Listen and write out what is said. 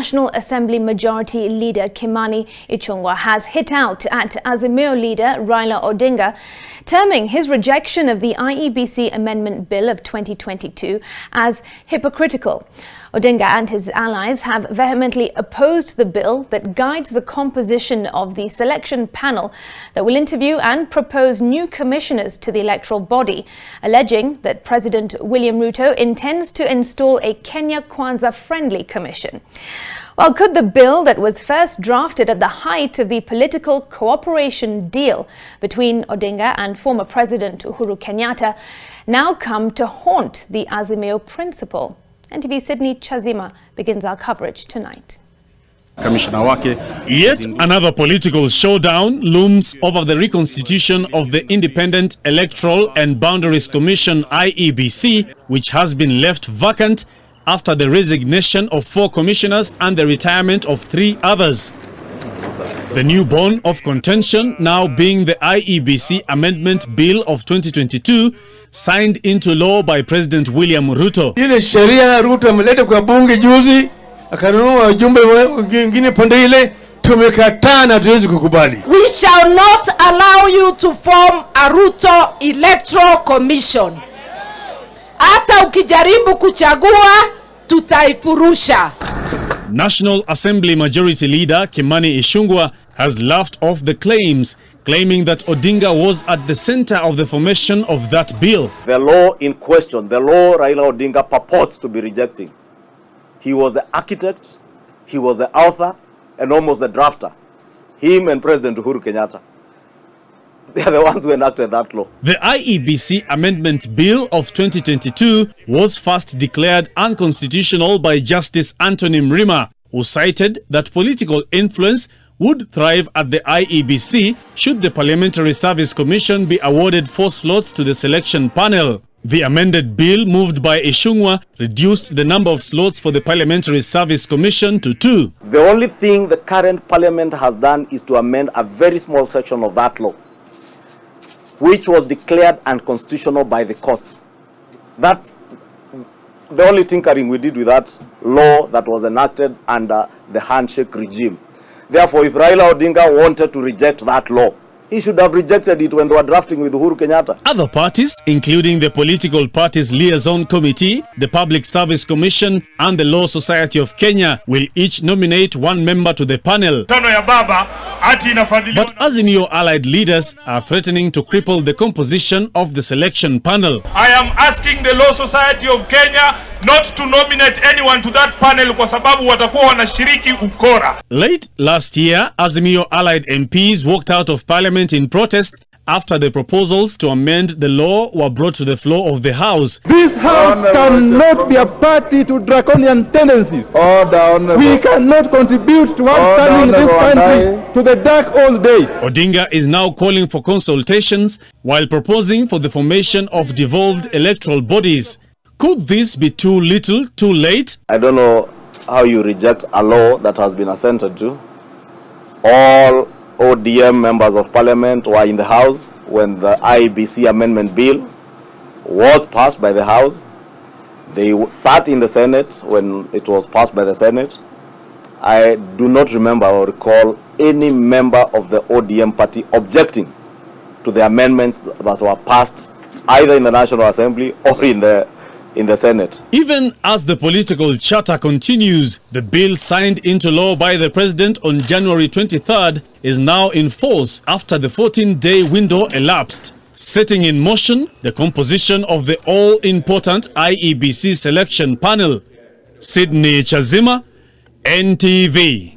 National Assembly Majority Leader Kimani Ichung'wah has hit out at Azimio leader Raila Odinga, terming his rejection of the IEBC Amendment Bill of 2022 as hypocritical. Odinga and his allies have vehemently opposed the bill that guides the composition of the selection panel that will interview and propose new commissioners to the electoral body, alleging that President William Ruto intends to install a Kenya Kwanza-friendly commission. Well, could the bill that was first drafted at the height of the political cooperation deal between Odinga and former President Uhuru Kenyatta now come to haunt the Azimio principle? NTV Sydney Chazima begins our coverage tonight. Yet another political showdown looms over the reconstitution of the Independent Electoral and Boundaries Commission (IEBC), which has been left vacant after the resignation of 4 commissioners and the retirement of 3 others. The new bone of contention now being the IEBC Amendment Bill of 2022, signed into law by President William Ruto. Ile sheria Ruto ameleta kwa bunge juzi, akanunua wajumbe wengine pande ile, tumekataa na tuwezi kukubali. We shall not allow you to form a Ruto Electoral Commission. Hata ukijaribu kuchagua, tutaifurusha. National Assembly Majority Leader Kimani Ichung'wah has laughed off the claims, claiming that Odinga was at the center of the formation of that bill. The law in question, the law Raila Odinga purports to be rejecting. He was the architect, he was the author, and almost the drafter. Him and President Uhuru Kenyatta. They are the ones who enacted that law. The IEBC Amendment Bill of 2022 was first declared unconstitutional by Justice Anthony Mrima, who cited that political influence would thrive at the IEBC should the Parliamentary Service Commission be awarded 4 slots to the selection panel. The amended bill, moved by Ichung'wah, reduced the number of slots for the Parliamentary Service Commission to 2. The only thing the current parliament has done is to amend a very small section of that law, which was declared unconstitutional by the courts. That's the only tinkering we did with that law that was enacted under the handshake regime. Therefore, if Raila Odinga wanted to reject that law, he should have rejected it when they were drafting with Uhuru Kenyatta. Other parties, including the Political Parties Liaison Committee, the Public Service Commission, and the Law Society of Kenya, will each nominate 1 member to the panel. But Azimio allied leaders are threatening to cripple the composition of the selection panel. I am asking the Law Society of Kenya not to nominate anyone to that panel kwa sababu watakuwa wanashiriki ukora. Late last year, Azimio allied MPs walked out of parliament in protest after the proposals to amend the law were brought to the floor of the House. This House cannot be a party to draconian tendencies. We cannot contribute to turning this country to the dark old days. Odinga is now calling for consultations while proposing for the formation of devolved electoral bodies. Could this be too little, too late? I don't know how you reject a law that has been assented to. All ODM members of parliament were in the House when the IEBC Amendment Bill was passed by the House. They sat in the Senate when it was passed by the Senate. I do not remember or recall any member of the ODM party objecting to the amendments that were passed either in the National Assembly or in the Senate. Even as the political chatter continues, the bill signed into law by the President on January 23rd is now in force after the 14-day window elapsed, setting in motion the composition of the all-important IEBC selection panel. Sydney Chazima, NTV.